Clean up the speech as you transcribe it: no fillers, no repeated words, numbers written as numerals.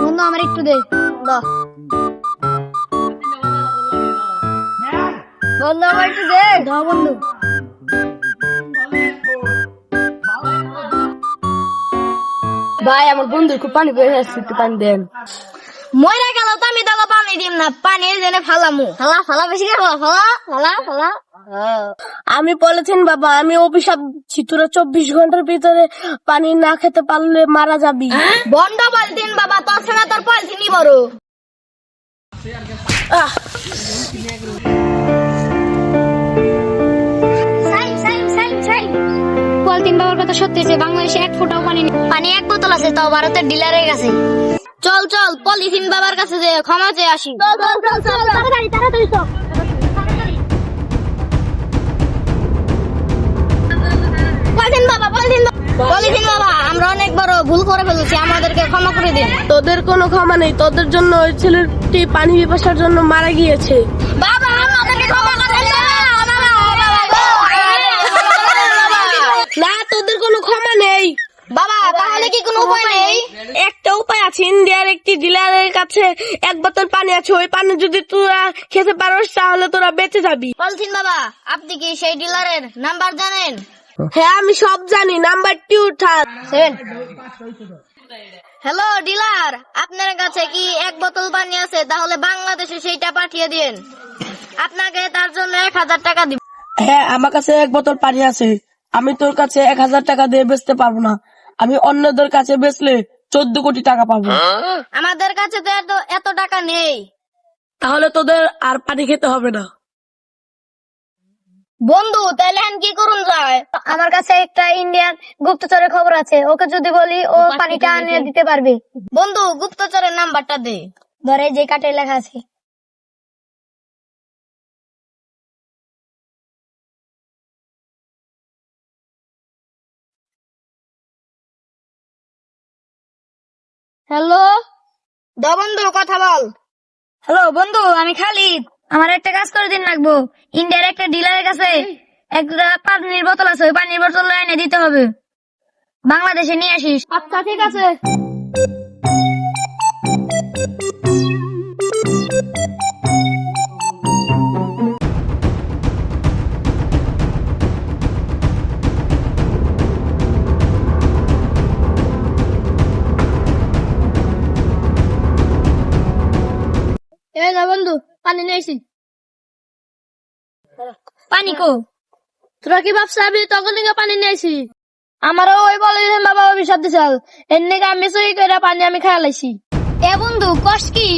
বন্ধু আমার একটু দে। দাও। বন্ধু আমার একটু দে। দাও বন্ধু। ভাই আমার বন্ধু খুব পানি পেয়ে যাচ্ছে, একটু পানি দেন। ময়রা গেল তো আমি তাকে পানি দিম না, পানি জেনে ফালামু। ফালা ফালা বেশি ফালা ফালা ফালা। আমি বলেছেন বাবা, আমি অভিশাপ দিচ্ছি, তোরা 24 ঘন্টার ভিতরে পানি না খেতে পারলে মারা যাবি। বন্ধ পলিথিন বাবা, তোর না তোর পলিথিনই বড়। পলিথিন বাবার কথা সত্যি যে বাংলাদেশে 1 ফোঁটাও পানি নেই। পানি 1 বোতল আছে, তাও ভারতের ডিলারের কাছে। চল চল পলিথিন বাবার কাছে যে ক্ষমা চেয়ে আসি। তাড়াতাড়ি তাড়াতাড়ি চল। পলিথিন বাবা আমরা অনেক বড় ভুল করে ফেলেছি, আমাদেরকে ক্ষমা করে দিন। তোদের কোনো ক্ষমা নেই, তোদের জন্য ওই ছেলেটি পানি পিপাসার জন্য মারা গিয়েছে। বাবা আমাদেরকে ক্ষমা করে দিন। না, তোদের কোনো ক্ষমা নেই বাবা তাহলে কি কোনো উপায় নেই? একটা উপায় আছে, ইন্ডিয়ার একটি ডিলারের কাছে 1 বোতল পানি আছে, ওই পানি যদি তোরা খেতে পারোস তাহলে তোরা বেঁচে যাবি। পলিথিন বাবা আপনি কি সেই ডিলারের নাম্বার জানেন? হ্যাঁ আমি সব জানি, নাম্বার 2 হ্যালো ডিলার, আপনার কাছে কি 1 বোতল পানি আছে? তাহলে বাংলাদেশে সেইটা পাঠিয়ে দিন, আপনাকে তার জন্য 1000 টাকা দিব। হ্যাঁ আমার কাছে 1 বোতল পানি আছে, আমি তোর কাছে 1000 টাকা দিয়ে বেচতে পারবো না, আমি অন্যদের কাছে বেচলে 14 কোটি টাকা পাবো। আমাদের কাছে তো এত টাকা নেই। তাহলে তোদের আর পানি খেতে হবে না। বন্ধু তাহলে এখন কি করুন যায়? আমার কাছে একটা ইন্ডিয়ান গুপ্তচরের খবর আছে, ওকে যদি বলি ও পানিটা এনে দিতে পারবে। বন্ধু গুপ্তচরের নাম্বারটা দে। ধরে যে কাটে লেখা আছে। হ্যালো দা বন্ধু কথা বল। হ্যালো বন্ধু আমি খালিদ, আমার একটা কাজ করে দিন লাগবো। ইন্ডিয়ার একটা ডিলারের কাছে একটা পানির বোতল আছে, ওই পানির বোতল এনে দিতে হবে, বাংলাদেশে নিয়ে আসিস। আচ্ছা ঠিক আছে। এই না বন্ধু পানি নিয়েছি। পানি কো? তোরা কি ভাবছ আমি তখন থেকে পানি নিয়েছি? আমারও ওই বলে বাবা অভিশাপ দিছে, এর নাকি আমি চুরি করে পানি আমি খাইয়া লাইছি। এ বন্ধু কষ্ট কি?